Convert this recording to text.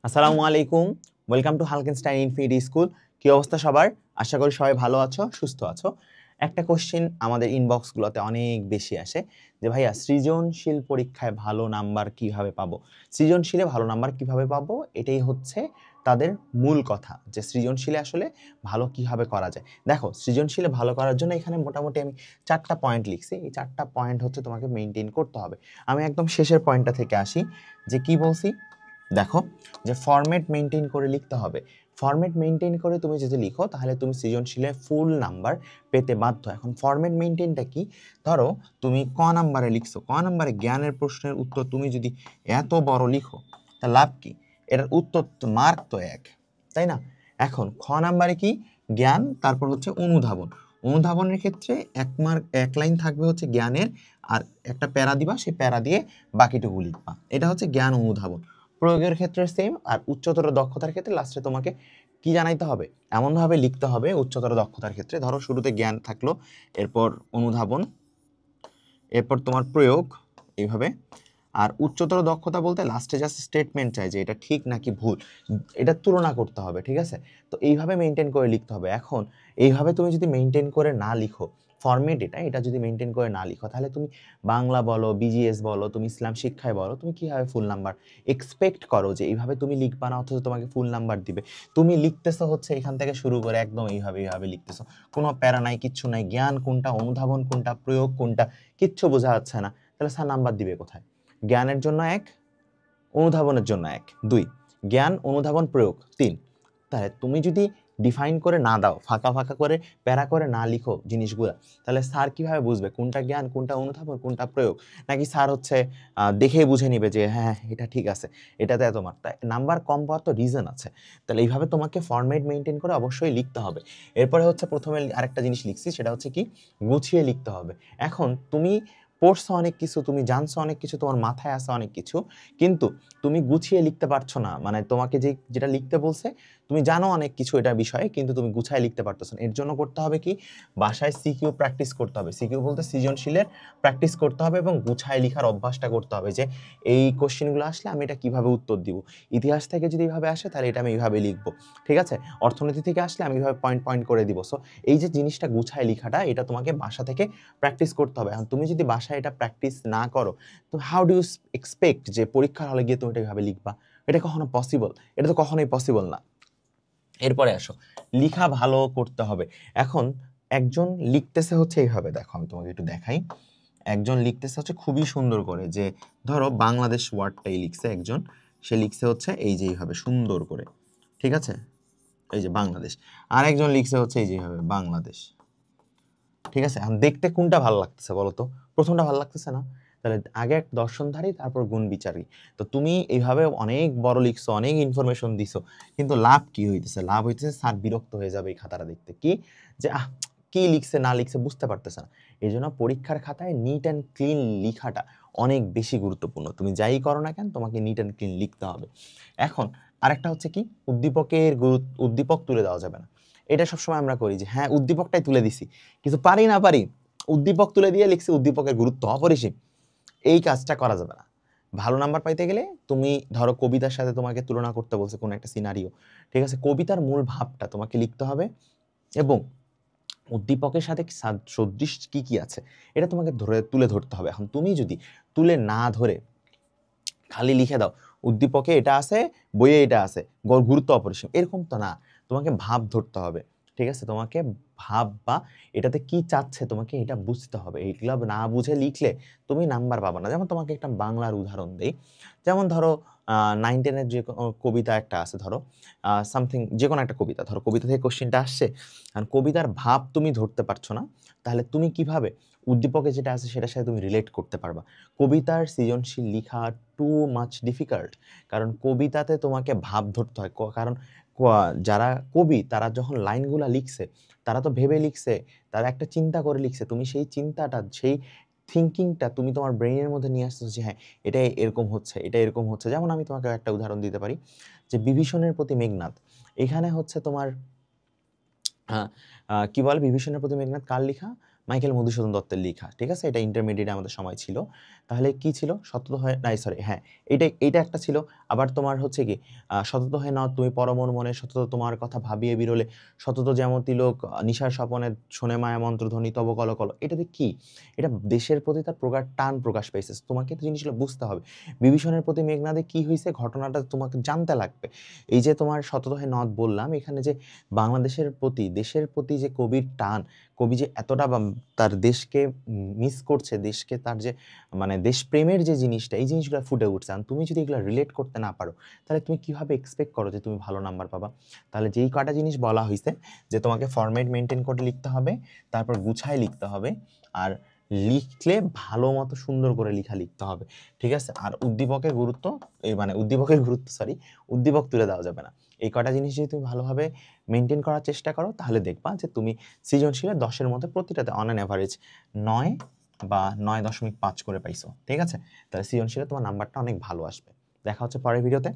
আসসালামু আলাইকুম, welcome to হালকেনস্টাইন infinity school. কি অবস্থা সবার? আশা করি সবাই ভালো আছো, সুস্থ আছো। একটা কোশ্চেন আমাদের ইনবক্সগুলোতে অনেক বেশি আসে যে ভাইয়া সৃজনশীল পরীক্ষায় ভালো নাম্বার কিভাবে পাবো, সৃজনশীলে ভালো নাম্বার কিভাবে পাবো, এটাই হচ্ছে তাদের মূল কথা যে সৃজনশীলে আসলে ভালো কিভাবে করা যায়। দেখো, সৃজনশীলে ভালো করার জন্য এখানে মোটামুটি আমি 4টা পয়েন্ট লিখছি। এই 4টা পয়েন্ট হচ্ছে তোমাকে মেনটেন করতে হবে। আমি একদম শেষের পয়েন্টটা থেকে আসি যে কি বলছি। দেখো, যে ফরম্যাট মেনটেন করে লিখতে হবে। ফরম্যাট মেনটেন করে তুমি যদি লিখো তাহলে তুমি সৃজনশীলে ফুল নাম্বার পেতে বাধ্য। এখন ফরম্যাট মেনটেনটা কি? ধরো তুমি ক নাম্বারে লিখছো, ক নাম্বারে জ্ঞানের প্রশ্নের উত্তর তুমি যদি এত বড় লিখো তা লাভ কি? এটার উত্তর তো মার্ক তো এক, তাই না? এখন খ নাম্বারে কি? জ্ঞান, তারপর হচ্ছে অনুধাবন। অনুধাবনের ক্ষেত্রে এক লাইন থাকবে হচ্ছে জ্ঞানের, আর একটা প্যারা দিবা, সেই প্যারা দিয়ে বাকিটুকু লিখবা। এটা হচ্ছে জ্ঞান অনুধাবন। প্রয়োগের ক্ষেত্রে সেম। আর উচ্চতর দক্ষতার ক্ষেত্রে লাস্টে তোমাকে কি জানাইতে হবে, এমনভাবে লিখতে হবে। উচ্চতর দক্ষতার ক্ষেত্রে ধরো শুরুতে জ্ঞান থাকলো, এরপর অনুধাবন, এরপর তোমার প্রয়োগ, এইভাবে। আর উচ্চতর দক্ষতা বলতে লাস্টে জাস্ট স্টেটমেন্ট চাই যে এটা ঠিক নাকি ভুল, এটা তুলনা করতে হবে, ঠিক আছে? তো এইভাবে মেনটেন করে লিখতে হবে। এখন এইভাবে তুমি যদি মেনটেন করে না লিখো, ফরম্যাট এটা যদি মেনটেন করে না লিখো, তাহলে তুমি বাংলা বলো, বিজিএস বলো, তুমি ইসলাম শিক্ষায় বলো, তুমি কীভাবে ফুল নাম্বার এক্সপেক্ট করো যে এইভাবে তুমি লিখবা না, অথচ তোমাকে ফুল নাম্বার দিবে? তুমি লিখতেছো হচ্ছে এখান থেকে শুরু করে একদম এইভাবে লিখতেছো, কোনো প্যারা নাই, কিচ্ছু নাই। জ্ঞান কোনটা, অনুধাবন কোনটা, প্রয়োগ কোনটা, কিচ্ছু বোঝা যাচ্ছে না। তাহলে স্যার নাম্বার দিবে কোথায়? জ্ঞানের জন্য 1, অনুধাবনের জন্য 1, 2, জ্ঞান, অনুধাবন, প্রয়োগ 3। তাহলে তুমি যদি ডিফাইন করে না দাও, ফাঁকা ফাঁকা করে প্যারা করে না লিখো জিনিসগুলো, তাহলে স্যার কিভাবে বুঝবে কোনটা জ্ঞান, কোনটা অনুধাবন, কোনটা প্রয়োগ? নাকি স্যার হচ্ছে দেখেই বুঝে নিবে যে হ্যাঁ এটা ঠিক আছে, এটাতে এত মার্ক? তাই নাম্বার কম পাওয়ার তো রিজন আছে। তাহলে এইভাবে তোমাকে ফরম্যাট মেনটেন করে অবশ্যই লিখতে হবে। এরপরে হচ্ছে প্রথমে আরেকটা জিনিস লিখছি, সেটা হচ্ছে কি, গুছিয়ে লিখতে হবে। এখন তুমি পড়ছো অনেক কিছু, তুমি জানছো অনেক কিছু, তোমার মাথায় আছে অনেক কিছু, কিন্তু তুমি গুছিয়ে লিখতে পারছো না। মানে তোমাকে যেটা লিখতে বলছে, তুমি জানো অনেক কিছু এটা বিষয়ে, কিন্তু তুমি গুছায় লিখতে পারতেছো না। এর জন্য করতে হবে কি, বাসায় সিকিউ প্র্যাকটিস করতে হবে। সিকিউ বলতে সৃজনশীলের প্র্যাকটিস করতে হবে এবং গুছায় লেখার অভ্যাসটা করতে হবে যে এই কোশ্চেনগুলো আসলে আমি এটা কিভাবে উত্তর দিব। ইতিহাস থেকে যদি এইভাবে আসে তাহলে এটা আমি এইভাবে লিখবো, ঠিক আছে? অর্থনীতি থেকে আসলে আমি এইভাবে পয়েন্ট পয়েন্ট করে দিব। সো এই যে জিনিসটা গুছায় লেখাটা, এটা তোমাকে বাসা থেকে প্র্যাকটিস করতে হবে। এখন তুমি যদি বাসায় এটা প্র্যাকটিস না করো, তো হাউ ডু ইউ এক্সপেক্ট যে পরীক্ষার হলে গিয়ে তুমি এটা এইভাবে লিখবা? এটা কখনো পসিবল? এটা তো কখনোই পসিবল না। এরপরে আসো, লিখা ভালো করতে হবে। এখন একজন লিখতেছে হচ্ছে এইভাবে, দেখো আমি তোমাকে একটু দেখাই। একজন লিখতেছে হচ্ছে খুবই সুন্দর করে, যে ধরো বাংলাদেশ ওয়ার্ডটাই লিখছে একজন, সে লিখছে হচ্ছে এই যে এইভাবে সুন্দর করে, ঠিক আছে? এই যে বাংলাদেশ। আর একজন লিখছে হচ্ছে এই যে এইভাবে বাংলাদেশ, ঠিক আছে? এখন দেখতে কোনটা ভালো লাগতেছে বলো তো? প্রথমটা ভালো লাগতেছে না? তাহলে আগে এক দর্শনধারী, তারপর গুণ বিচারী। তো তুমি এইভাবে অনেক বড় লিখছো, অনেক ইনফরমেশন দিছো, কিন্তু লাভ কি হইতেছে? লাভ হইতেছে স্যার বিরক্ত হয়ে যাবে এই খাতাটা দেখতে, কি যে কি লিখছে না লিখছে বুঝতে পারতেছে না। এই জন্য পরীক্ষার খাতায় নিট অ্যান্ড ক্লিন লিখাটা অনেক বেশি গুরুত্বপূর্ণ। তুমি যাই করো না কেন, তোমাকে নিট অ্যান্ড ক্লিন লিখতে হবে। এখন আরেকটা হচ্ছে কি, উদ্দীপক তুলে দেওয়া যাবে না। এটা সবসময় আমরা করি যে হ্যাঁ উদ্দীপকটাই তুলে দিছি, কিছু পারি না পারি, উদ্দীপক তুলে দিয়ে লিখছি উদ্দীপকের গুরুত্ব অপরিসীম। এই কাজটা করা যাবে না। ভালো নাম্বার পাইতে গেলে তুমি ধরো কবিতার সাথে তোমাকে তুলনা করতে বলছে কোনো একটা সিনারিও, ঠিক আছে? কবিতার মূল ভাবটা তোমাকে লিখতে হবে, এবং উদ্দীপকের সাথে সদৃশ কি কি আছে এটা তোমাকে তুলে ধরতে হবে। এখন তুমি যদি তুলে না ধরে খালি লিখে দাও উদ্দীপকে এটা আছে, বইয়ে এটা আছে, গুরুত্ব অপরিসীম, এরকম তো না। তোমাকে ভাব ধরতে হবে, ঠিক আছে? তোমাকে ভাব বা এটাতে কি চাচ্ছে তোমাকে এটা বুঝতে হবে। এইগুলো না বুঝে লিখলে তুমি নাম্বার পাবা না। যেমন তোমাকে একটা বাংলার উদাহরণ দেই। যেমন ধরো 9-10-এর যে কবিতা একটা আছে, ধরো সামথিং যে কোনো একটা কবিতা, ধরো কবিতা থেকে কোশ্চেনটা আসছে, আর কবিতার ভাব তুমি ধরতে পারছো না, তাহলে তুমি কিভাবে উদ্দীপকে যেটা আছে সেটার সাথে তুমি রিলেট করতে পারবা? কবিতার সৃজনশীল লেখা টু মাচ ডিফিকাল্ট, কারণ কবিতাতে তোমাকে ভাব ধরতে হয়। কারণ যারা কবি তারা যখন লাইনগুলা লিখছে, তারা তো ভেবে লিখছে, তারা একটা চিন্তা করে লিখছে। তুমি সেই চিন্তাটা, সেই থিঙ্কিংটা তুমি তোমার ব্রেইনের মধ্যে নিয়ে আসতেছো যে হ্যাঁ এটা এরকম হচ্ছে, এটা এরকম হচ্ছে। যেমন আমি তোমাকে একটা উদাহরণ দিতে পারি, যে বিভীষণের প্রতি মেঘনাদ, এখানে হচ্ছে তোমার কি বলে, বিভীষণের প্রতি মেঘনাদ কার লেখা? মাইকেল মধুসূদন দত্তের লেখা, ঠিক আছে? এটা ইন্টারমিডিয়েটে আমাদের সময় ছিল। তাহলে কি ছিল? সতত হয় নাই সরি হ্যাঁ, এইটা একটা ছিল। আবার তোমার হচ্ছে কি সতত হয় নদ তুমি পরমর মনে, সতত তোমার কথা ভাবিয়ে বিরলে, সতত যেমন তিলক নিশার স্বপনে শোনে মায়া মন্ত্রধ্বনি তব কল। এটাতে কি? এটা দেশের প্রতি তার টান প্রকাশ পাইছে। তোমাকে তো জিনিসগুলো বুঝতে হবে। বিভীষণের প্রতি মেঘনাদে কি হইছে ঘটনাটা তোমাকে জানতে লাগবে। এই যে তোমার সতত হয় নদ বললাম, এখানে যে বাংলাদেশের প্রতি, দেশের প্রতি যে কবির টান, কবি যে এতটা তার দেশকে মিস করছে, দেশকে তার যে মানে দেশপ্রেমের যে জিনিসটা, এই জিনিসগুলো ফুটে উঠছে। আর তুমি যদি এগুলো রিলেট করতে না পারো, তাহলে তুমি কিভাবে এক্সপেক্ট করো যে তুমি ভালো নাম্বার পাবা? তাহলে যেই কটা জিনিস বলা হয়েছে যে তোমাকে ফরম্যাট মেনটেন করে লিখতে হবে, তারপর গুছায় লিখতে হবে, আর লিখলে ভালো মতো সুন্দর করে লিখতে হবে, ঠিক আছে? আর উদ্দীপকের গুরুত্ব উদ্দীপক তুলে দেওয়া যাবে না। এই কটা জিনিস যদি তুমি ভালোভাবে মেনটেন করার চেষ্টা করো, তাহলে দেখবা যে তুমি সৃজনশীলে 10-এর মধ্যে প্রতিটাতে অন অ্যান অ্যাভারেজ 9 বা 9.5 করে পাইছো, ঠিক আছে? তাহলে সৃজনশীলে তোমার নাম্বারটা অনেক ভালো আসবে। দেখা হচ্ছে পরের ভিডিওতে।